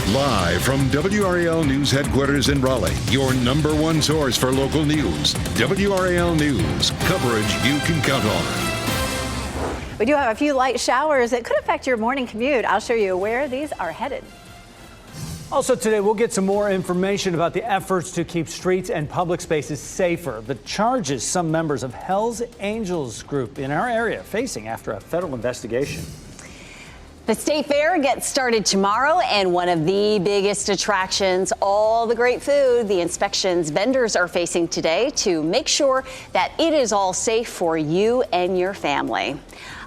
Live from WRAL News Headquarters in Raleigh, your number one source for local news. WRAL News, coverage you can count on. We do have a few light showers that could affect your morning commute. I'll show you where these are headed. Also today, we'll get some more information about the efforts to keep streets and public spaces safer. The charges some members of Hell's Angels group in our area facing after a federal investigation. The State Fair gets started tomorrow, and one of the biggest attractions, all the great food, the inspections vendors are facing today to make sure that it is all safe for you and your family.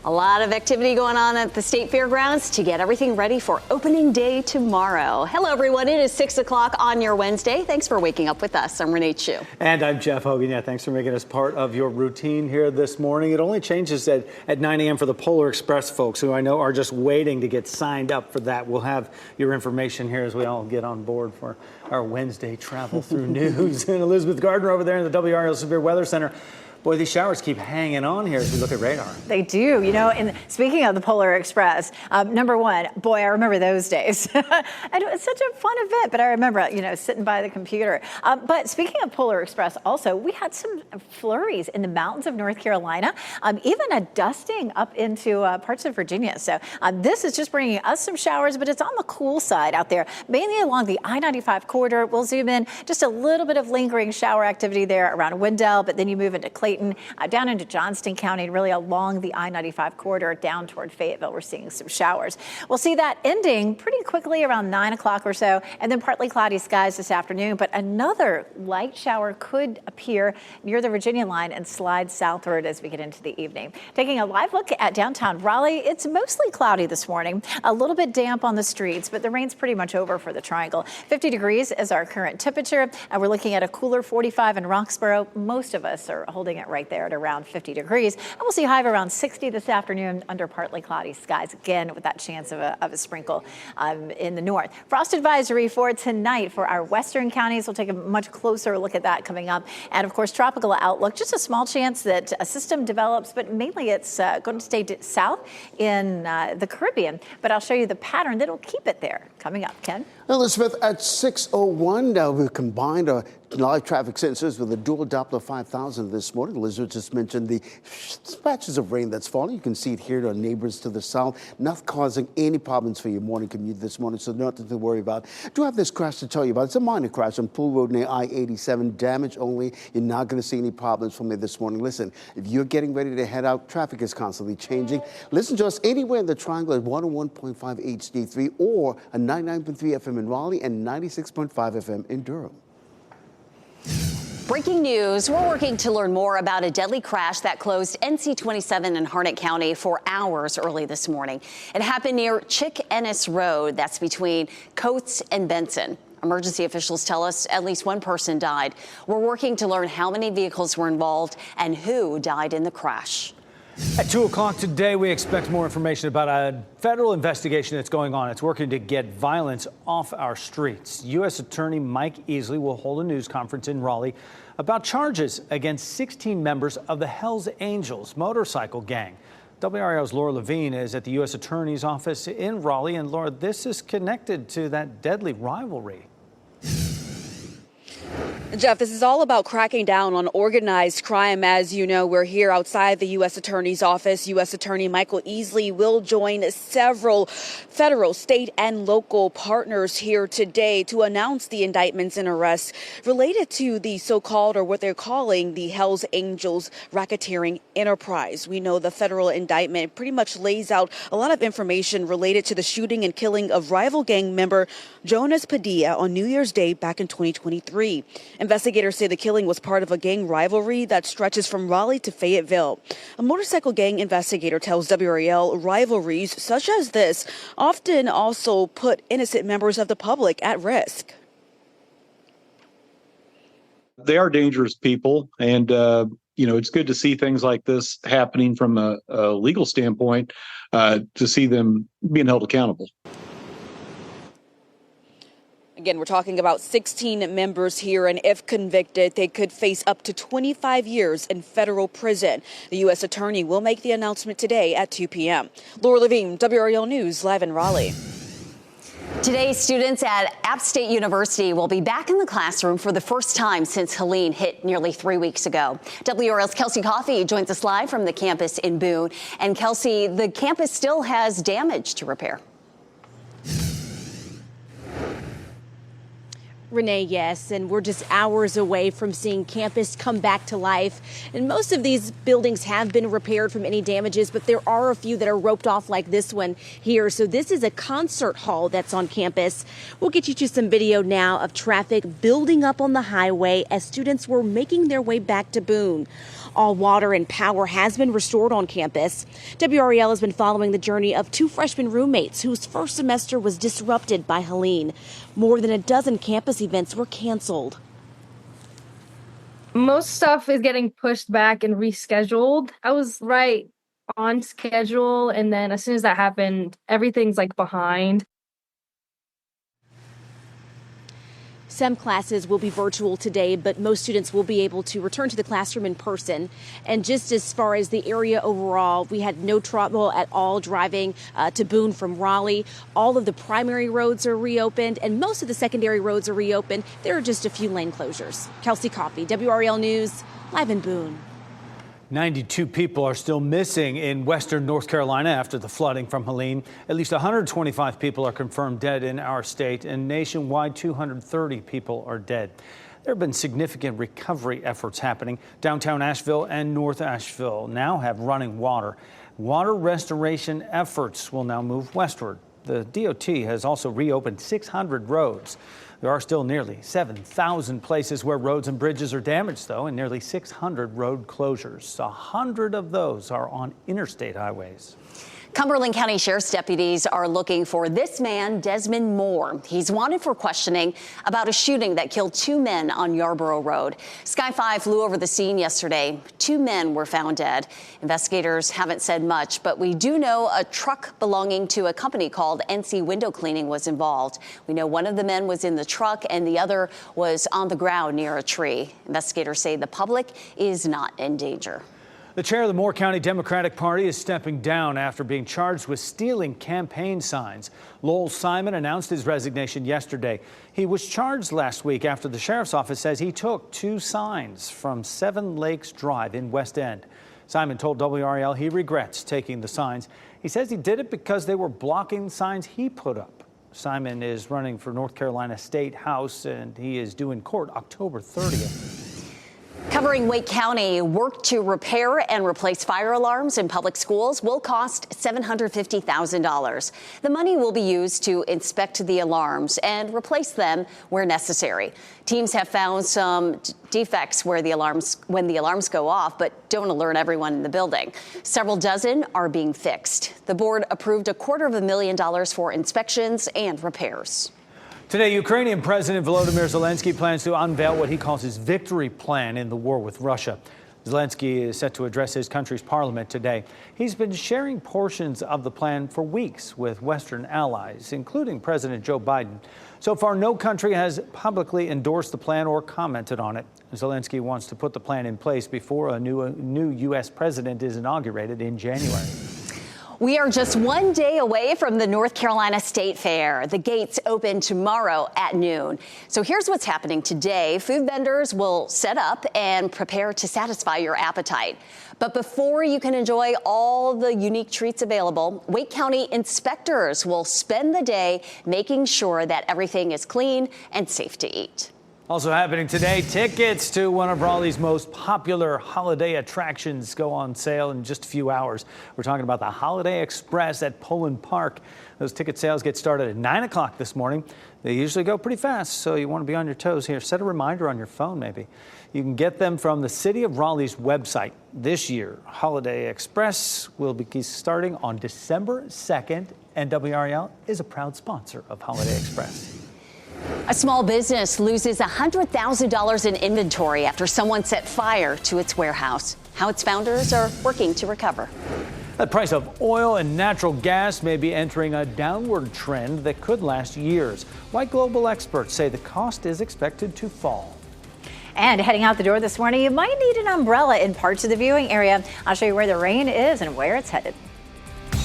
A lot of activity going on at the State Fairgrounds to get everything ready for opening day tomorrow. Hello, everyone. It is 6 o'clock on your Wednesday. Thanks for waking up with us. I'm Renee Chu. And I'm Jeff Hogan. Yeah, thanks for making us part of your routine here this morning. It only changes at 9 a.m. for the Polar Express folks, who I know are just waiting to get signed up for that. We'll have your information here as we all get on board for our Wednesday travel through news. And Elizabeth Gardner over there in the WRAL Severe Weather Center. Boy, these showers keep hanging on here as we look at radar. They do. You know, and speaking of the Polar Express, number one, boy, I remember those days. And it was such a fun event, but I remember, you know, sitting by the computer. But speaking of Polar Express, also, we had some flurries in the mountains of North Carolina, even a dusting up into parts of Virginia. So this is just bringing us some showers, but it's on the cool side out there, mainly along the I-95 corridor. We'll zoom in, just a little bit of lingering shower activity there around Wendell, but then you move into Clayton, down into Johnston County, and really along the I-95 corridor down toward Fayetteville. We're seeing some showers. We'll see that ending pretty quickly around 9 o'clock or so, and then partly cloudy skies this afternoon. But another light shower could appear near the Virginia line and slide southward as we get into the evening. Taking a live look at downtown Raleigh, it's mostly cloudy this morning, a little bit damp on the streets, but the rain's pretty much over for the Triangle. 50 degrees is our current temperature, and we're looking at a cooler 45 in Roxborough. Most of us are holding it right there at around 50 degrees. And we'll see a high of around 60 this afternoon under partly cloudy skies, again with that chance of a sprinkle in the north. Frost advisory for tonight for our western counties. We'll take a much closer look at that coming up. And of course, tropical outlook, just a small chance that a system develops, but mainly it's going to stay south in the Caribbean. But I'll show you the pattern that'll keep it there coming up. Ken? Elizabeth, at 6:01, now we've combined our live traffic sensors with a dual Doppler 5000 this morning. Elizabeth just mentioned the patches of rain that's falling. You can see it here to our neighbors to the south, not causing any problems for your morning commute this morning, so nothing to worry about. Do have this crash to tell you about. It's a minor crash on Pool Road near I-87, damage only. You're not going to see any problems from it this morning. Listen, if you're getting ready to head out, traffic is constantly changing. Listen to us anywhere in the Triangle at 101.5 HD3 or a 99.3 FM in Raleigh and 96.5 FM in Durham. Breaking news, we're working to learn more about a deadly crash that closed NC-27 in Harnett County for hours early this morning. It happened near Chick Ennis Road, that's between Coates and Benson. Emergency officials tell us at least one person died. We're working to learn how many vehicles were involved and who died in the crash. At 2 o'clock today, we expect more information about a federal investigation that's going on. It's working to get violence off our streets. U.S. Attorney Mike Easley will hold a news conference in Raleigh about charges against 16 members of the Hells Angels motorcycle gang. WRAL's Laura Levine is at the U.S. Attorney's office in Raleigh. And Laura, this is connected to that deadly rivalry. Jeff, this is all about cracking down on organized crime. As you know, we're here outside the U.S. Attorney's office. U.S. Attorney Michael Easley will join several federal, state, and local partners here today to announce the indictments and arrests related to the so-called, or what they're calling, the Hells Angels racketeering enterprise. We know the federal indictment pretty much lays out a lot of information related to the shooting and killing of rival gang member Jonas Padilla on New Year's Day back in 2023. Investigators say the killing was part of a gang rivalry that stretches from Raleigh to Fayetteville. A motorcycle gang investigator tells WRAL rivalries such as this often also put innocent members of the public at risk. They are dangerous people, and it's good to see things like this happening from a legal standpoint, to see them being held accountable. Again, we're talking about 16 members here, and if convicted, they could face up to 25 years in federal prison. The U.S. Attorney will make the announcement today at 2 p.m. Laura Levine, WRAL News, live in Raleigh. Today, students at App State University will be back in the classroom for the first time since Helene hit nearly 3 weeks ago. WRAL's Kelsey Coffey joins us live from the campus in Boone. And Kelsey, the campus still has damage to repair. Renee, yes, and we're just hours away from seeing campus come back to life. And most of these buildings have been repaired from any damages, but there are a few that are roped off like this one here. So this is a concert hall that's on campus. We'll get you to some video now of traffic building up on the highway as students were making their way back to Boone. All water and power has been restored on campus. WRAL has been following the journey of 2 freshman roommates whose first semester was disrupted by Helene. More than a dozen campus events were canceled. Most stuff is getting pushed back and rescheduled. I was right on schedule, and then as soon as that happened, everything's like behind. Some classes will be virtual today, but most students will be able to return to the classroom in person. And just as far as the area overall, we had no trouble at all driving to Boone from Raleigh. All of the primary roads are reopened, and most of the secondary roads are reopened. There are just a few lane closures. Kelsey Coffey, WRAL News, live in Boone. 92 people are still missing in western North Carolina after the flooding from Helene. At least 125 people are confirmed dead in our state, and nationwide 230 people are dead. There have been significant recovery efforts happening. Downtown Asheville and North Asheville now have running water. Water restoration efforts will now move westward. The DOT has also reopened 600 roads. There are still nearly 7,000 places where roads and bridges are damaged, though, and nearly 600 road closures. 100 of those are on interstate highways. Cumberland County Sheriff's deputies are looking for this man, Desmond Moore. He's wanted for questioning about a shooting that killed 2 men on Yarborough Road. Sky 5 flew over the scene yesterday. 2 men were found dead. Investigators haven't said much, but we do know a truck belonging to a company called NC Window Cleaning was involved. We know one of the men was in the truck and the other was on the ground near a tree. Investigators say the public is not in danger. The chair of the Moore County Democratic Party is stepping down after being charged with stealing campaign signs. Lowell Simon announced his resignation yesterday. He was charged last week after the sheriff's office says he took 2 signs from 7 Lakes Drive in West End. Simon told WRAL he regrets taking the signs. He says he did it because they were blocking signs he put up. Simon is running for North Carolina State House, and he is due in court October 30th. Covering Wake County, work to repair and replace fire alarms in public schools will cost $750,000. The money will be used to inspect the alarms and replace them where necessary. Teams have found some defects when the alarms go off, but don't alert everyone in the building. Several dozen are being fixed. The board approved $250,000 for inspections and repairs. Today, Ukrainian President Volodymyr Zelensky plans to unveil what he calls his victory plan in the war with Russia. Zelensky is set to address his country's parliament today. He's been sharing portions of the plan for weeks with Western allies, including President Joe Biden. So far, no country has publicly endorsed the plan or commented on it. Zelensky wants to put the plan in place before a new U.S. president is inaugurated in January. We are just 1 day away from the North Carolina State Fair. The gates open tomorrow at noon. So here's what's happening today. Food vendors will set up and prepare to satisfy your appetite. But before you can enjoy all the unique treats available, Wake County inspectors will spend the day making sure that everything is clean and safe to eat. Also happening today, tickets to one of Raleigh's most popular holiday attractions go on sale in just a few hours. We're talking about the Holiday Express at Poland Park. Those ticket sales get started at 9 o'clock this morning. They usually go pretty fast, so you want to be on your toes here. Set a reminder on your phone, maybe. You can get them from the City of Raleigh's website. This year, Holiday Express will be starting on December 2nd, and WRAL is a proud sponsor of Holiday Express. A small business loses $100,000 in inventory after someone set fire to its warehouse. How its founders are working to recover. The price of oil and natural gas may be entering a downward trend that could last years. Why global experts say the cost is expected to fall. And heading out the door this morning, you might need an umbrella in parts of the viewing area. I'll show you where the rain is and where it's headed.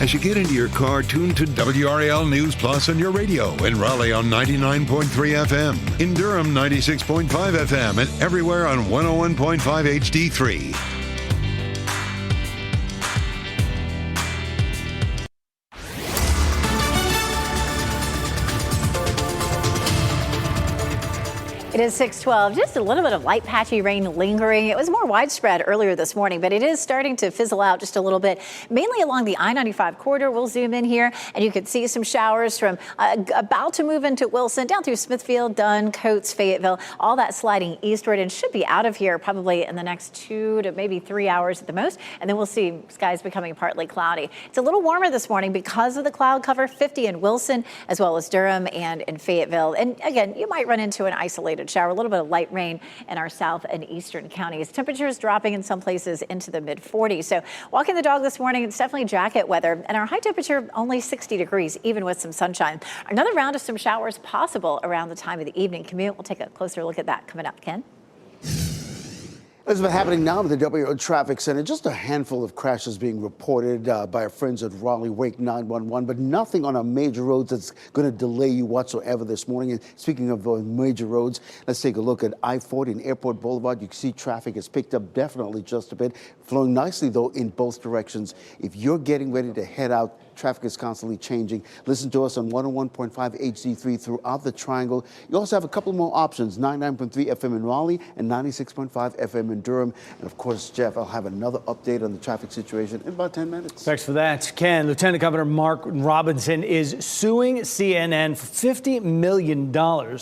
As you get into your car, tune to WRAL News Plus on your radio. In Raleigh on 99.3 FM. In Durham, 96.5 FM. And everywhere on 101.5 HD3. It is 6:12. Just a little bit of light patchy rain lingering. It was more widespread earlier this morning, but it is starting to fizzle out just a little bit, mainly along the I-95 corridor. We'll zoom in here, and you can see some showers from about to move into Wilson, down through Smithfield, Dunn, Coates, Fayetteville, all that sliding eastward, and should be out of here probably in the next 2 to maybe 3 hours at the most. And then we'll see skies becoming partly cloudy. It's a little warmer this morning because of the cloud cover, 50 in Wilson, as well as Durham and in Fayetteville. And again, you might run into an isolated shower, a little bit of light rain in our south and eastern counties. Temperatures dropping in some places into the mid-40s. So walking the dog this morning, it's definitely jacket weather, and our high temperature only 60 degrees, even with some sunshine. Another round of some showers possible around the time of the evening commute. We'll take a closer look at that coming up. Ken? This is what's happening now at the WRAL Traffic Center. Just a handful of crashes being reported by our friends at Raleigh Wake 911, but nothing on our major roads that's going to delay you whatsoever this morning. And speaking of those major roads, let's take a look at I-40 and Airport Boulevard. You can see traffic has picked up definitely just a bit, flowing nicely, though, in both directions. If you're getting ready to head out, traffic is constantly changing. Listen to us on 101.5 HD3 throughout the Triangle. You also have a couple more options, 99.3 FM in Raleigh and 96.5 FM in Durham. And of course, Jeff, I'll have another update on the traffic situation in about 10 minutes. Thanks for that, Ken. Lieutenant Governor Mark Robinson is suing CNN for $50 million.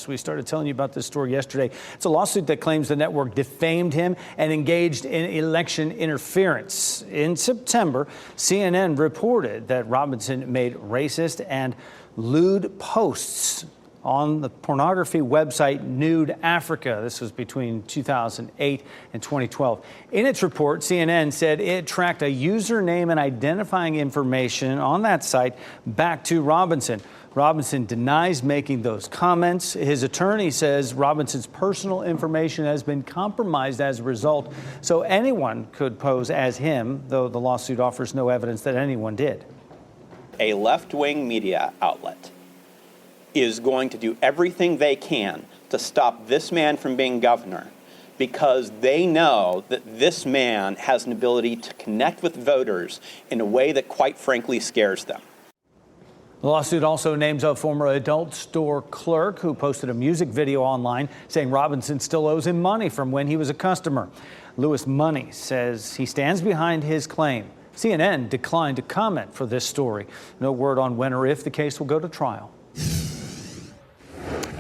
We started telling you about this story yesterday. It's a lawsuit that claims the network defamed him and engaged in election interference. In September, CNN reported that Robinson made racist and lewd posts on the pornography website Nude Africa. This was between 2008 and 2012. In its report, CNN said it tracked a username and identifying information on that site back to Robinson. Robinson denies making those comments. His attorney says Robinson's personal information has been compromised as a result, so anyone could pose as him, though the lawsuit offers no evidence that anyone did. A left-wing media outlet is going to do everything they can to stop this man from being governor because they know that this man has an ability to connect with voters in a way that, quite frankly, scares them. The lawsuit also names a former adult store clerk who posted a music video online saying Robinson still owes him money from when he was a customer. Louis Money says he stands behind his claim. CNN declined to comment for this story. No word on when or if the case will go to trial.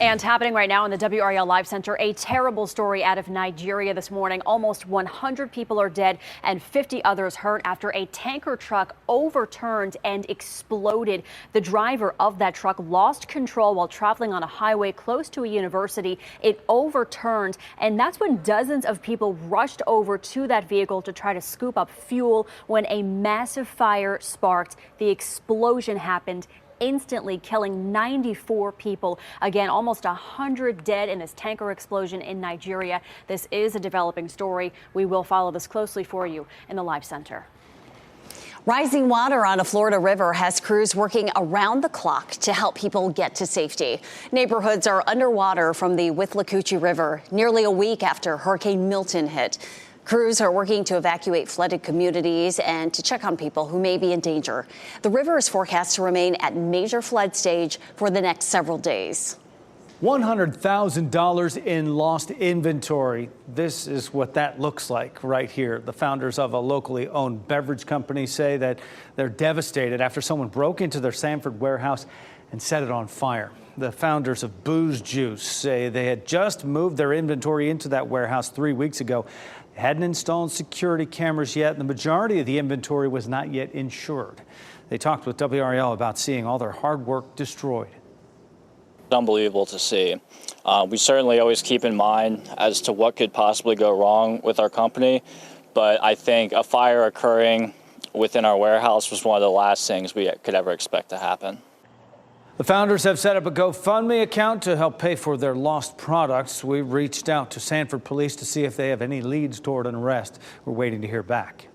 And happening right now in the WRAL Live Center, a terrible story out of Nigeria this morning. Almost 100 people are dead and 50 others hurt after a tanker truck overturned and exploded. The driver of that truck lost control while traveling on a highway close to a university. It overturned, and that's when dozens of people rushed over to that vehicle to try to scoop up fuel when a massive fire sparked. The explosion happened, instantly killing 94 people. Again, almost 100 dead in this tanker explosion in Nigeria. This is a developing story. We will follow this closely for you in the Live Center. Rising water on a Florida river has crews working around the clock to help people get to safety. Neighborhoods are underwater from the Withlacoochee River nearly a week after Hurricane Milton hit. Crews are working to evacuate flooded communities and to check on people who may be in danger. The river is forecast to remain at major flood stage for the next several days. $100,000 in lost inventory. This is what that looks like right here. The founders of a locally owned beverage company say that they're devastated after someone broke into their Sanford warehouse and set it on fire. The founders of Booze Juice say they had just moved their inventory into that warehouse 3 weeks ago. They hadn't installed security cameras yet, and the majority of the inventory was not yet insured. They talked with WRAL about seeing all their hard work destroyed. Unbelievable to see. We certainly always keep in mind as to what could possibly go wrong with our company, but I think a fire occurring within our warehouse was one of the last things we could ever expect to happen. The founders have set up a GoFundMe account to help pay for their lost products. We reached out to Sanford Police to see if they have any leads toward an arrest. We're waiting to hear back.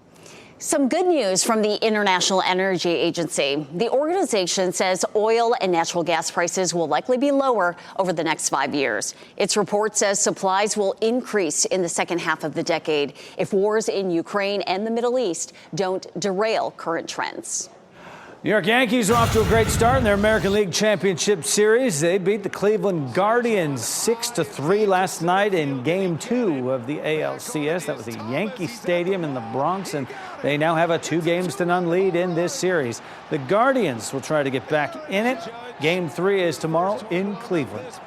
Some good news from the International Energy Agency. The organization says oil and natural gas prices will likely be lower over the next 5 years. Its report says supplies will increase in the second half of the decade if wars in Ukraine and the Middle East don't derail current trends. New York Yankees are off to a great start in their American League Championship Series. They beat the Cleveland Guardians 6-3 last night in Game 2 of the ALCS. That was at Yankee Stadium in the Bronx, and they now have a 2-0 lead in this series. The Guardians will try to get back in it. Game 3 is tomorrow in Cleveland.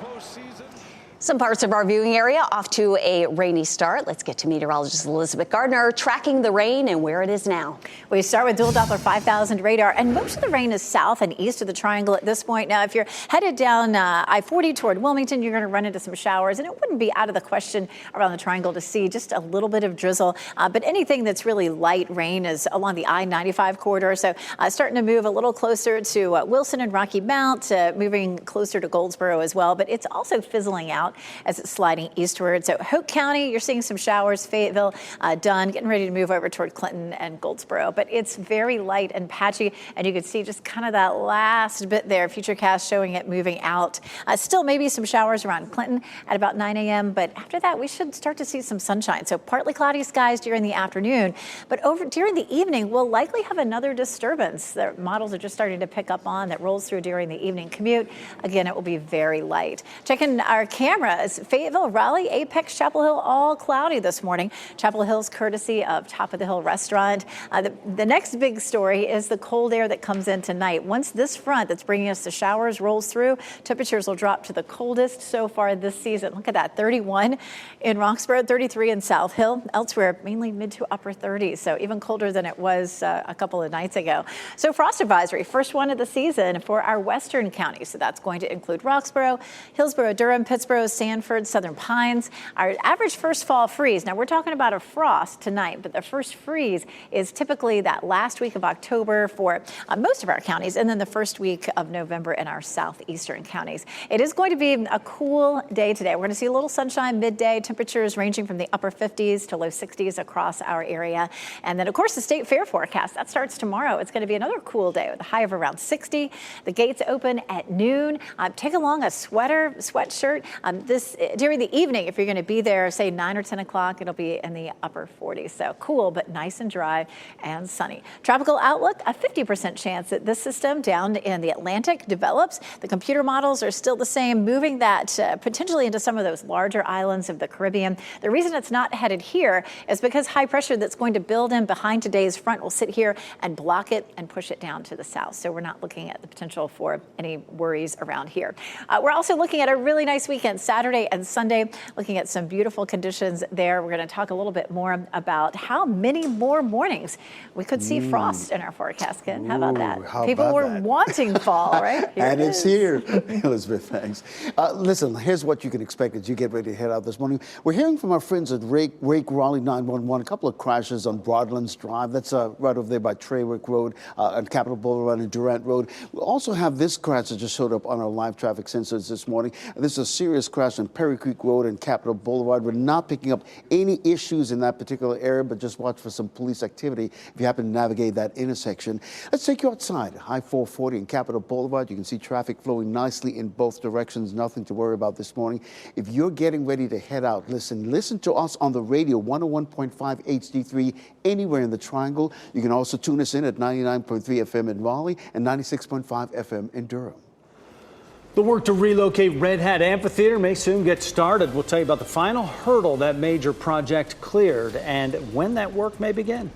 Some parts of our viewing area off to a rainy start. Let's get to meteorologist Elizabeth Gardner tracking the rain and where it is now. We start with dual Doppler 5000 radar, and most of the rain is south and east of the triangle at this point. Now, if you're headed down I-40 toward Wilmington, you're going to run into some showers, and it wouldn't be out of the question around the triangle to see just a little bit of drizzle. But anything that's really light rain is along the I-95 corridor, so starting to move a little closer to Wilson and Rocky Mount, moving closer to Goldsboro as well. But it's also fizzling out as it's sliding eastward. So Hoke County, you're seeing some showers. Fayetteville, done, getting ready to move over toward Clinton and Goldsboro. But it's very light and patchy, and you can see just kind of that last bit there. Futurecast showing it moving out. Still maybe some showers around Clinton at about 9 a.m., but after that, we should start to see some sunshine. So partly cloudy skies during the afternoon, but during the evening, we'll likely have another disturbance that models are just starting to pick up on that rolls through during the evening commute. Again, it will be very light. Checking our cameras. Fayetteville, Raleigh, Apex, Chapel Hill, all cloudy this morning. Chapel Hill's courtesy of Top of the Hill Restaurant. The next big story is the cold air that comes in tonight. Once this front that's bringing us the showers rolls through, temperatures will drop to the coldest so far this season. Look at that, 31 in Roxborough, 33 in South Hill. Elsewhere, mainly mid to upper 30s, so even colder than it was a couple of nights ago. So frost advisory, first one of the season for our western counties. So that's going to include Roxborough, Hillsborough, Durham, Pittsburgh, Sanford, Southern Pines. Our average first fall freeze. Now we're talking about a frost tonight, but the first freeze is typically that last week of October for most of our counties, and then the first week of November in our southeastern counties. It is going to be a cool day today. We're going to see a little sunshine midday, temperatures ranging from the upper 50s to low 60s across our area. And then, of course, the state fair forecast, that starts tomorrow. It's going to be another cool day with a high of around 60. The gates open at noon. Take along a sweatshirt. During the evening, if you're going to be there, say 9 or 10 o'clock, it'll be in the upper 40s. So cool, but nice and dry and sunny. Tropical outlook, a 50% chance that this system down in the Atlantic develops. The computer models are still the same, moving that potentially into some of those larger islands of the Caribbean. The reason it's not headed here is because high pressure that's going to build in behind today's front will sit here and block it and push it down to the south. So we're not looking at the potential for any worries around here. We're also looking at a really nice weekend, Saturday and Sunday, looking at some beautiful conditions there. We're going to talk a little bit more about how many more mornings we could see frost in our forecast, Ken. How about that? People were wanting fall, right? And it's here. Elizabeth, thanks. Listen, here's what you can expect as you get ready to head out this morning. We're hearing from our friends at Rake Raleigh 911, a couple of crashes on Broadlands Drive. That's right over there by Treywick Road and Capitol Boulevard and Durant Road. We also have this crash that just showed up on our live traffic sensors this morning. This is a serious crash on Perry Creek Road and Capitol Boulevard. We're not picking up any issues in that particular area, but just watch for some police activity if you happen to navigate that intersection. Let's take you outside. I-440 and Capitol Boulevard. You can see traffic flowing nicely in both directions. Nothing to worry about this morning. If you're getting ready to head out, listen to us on the radio, 101.5 HD3 anywhere in the Triangle. You can also tune us in at 99.3 FM in Raleigh and 96.5 FM in Durham. The work to relocate Red Hat Amphitheater may soon get started. We'll tell you about the final hurdle that major project cleared and when that work may begin.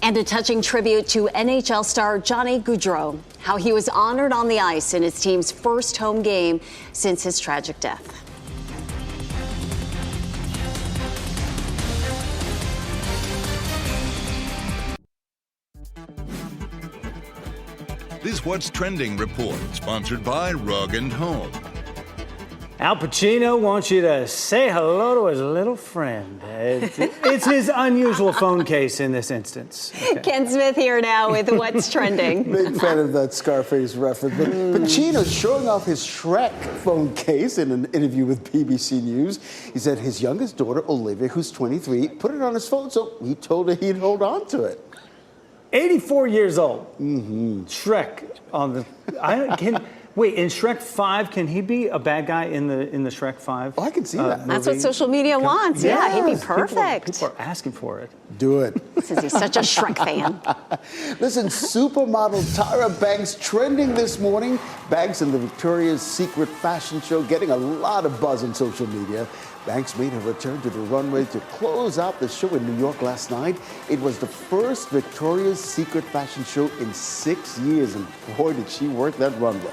And a touching tribute to NHL star Johnny Gaudreau, how he was honored on the ice in his team's first home game since his tragic death. This What's Trending report, sponsored by Rug & Home. Al Pacino wants you to say hello to his little friend. It's his unusual phone case in this instance. Okay. Ken Smith here now with What's Trending. Big fan of that Scarface reference. But Pacino showing off his Shrek phone case in an interview with BBC News. He said his youngest daughter, Olivia, who's 23, put it on his phone, so he told her he'd hold on to it. 84 years old. Shrek on the. Wait, in Shrek 5, can he be a bad guy in the Shrek 5? Oh, I can see that. That's what social media wants. Yeah, he'd be perfect. People are asking for it. Do it. Since he's such a Shrek fan. Listen, supermodel Tyra Banks trending this morning. Banks in the Victoria's Secret fashion show getting a lot of buzz on social media. Banks made her return to the runway to close out the show in New York last night. It was the first Victoria's Secret fashion show in 6 years, and boy, did she work that runway.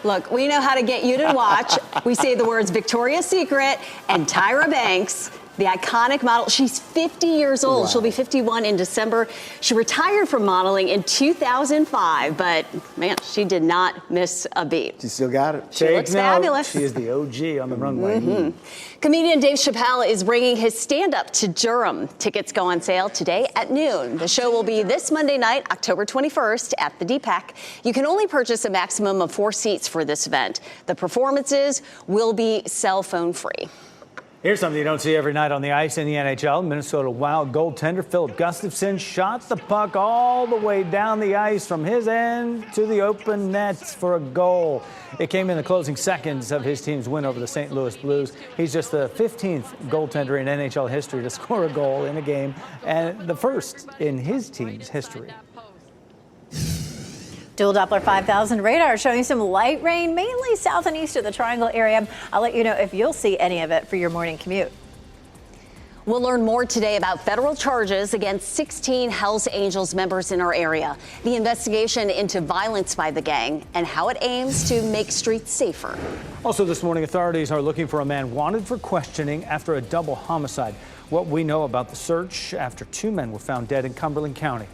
Look, we know how to get you to watch. We say the words Victoria's Secret and Tyra Banks, the iconic model. She's 50 years old. Wow. She'll be 51 in December. She retired from modeling in 2005, but man, she did not miss a beat. She still got it. She looks fabulous. She is the OG on the runway. Comedian Dave Chappelle is bringing his stand-up to Durham. Tickets go on sale today at noon. The show will be this Monday night, October 21st, at the DPAC. You can only purchase a maximum of 4 seats for this event. The performances will be cell phone free. Here's something you don't see every night on the ice in the NHL. Minnesota Wild goaltender Philip Gustafsson shot the puck all the way down the ice from his end to the open nets for a goal. It came in the closing seconds of his team's win over the St. Louis Blues. He's just the 15th goaltender in NHL history to score a goal in a game, and the first in his team's history. Dual Doppler 5000 radar showing some light rain, mainly south and east of the Triangle area. I'll let you know if you'll see any of it for your morning commute. We'll learn more today about federal charges against 16 Hells Angels members in our area, the investigation into violence by the gang, and how it aims to make streets safer. Also this morning, authorities are looking for a man wanted for questioning after a double homicide. What we know about the search after 2 men were found dead in Cumberland County.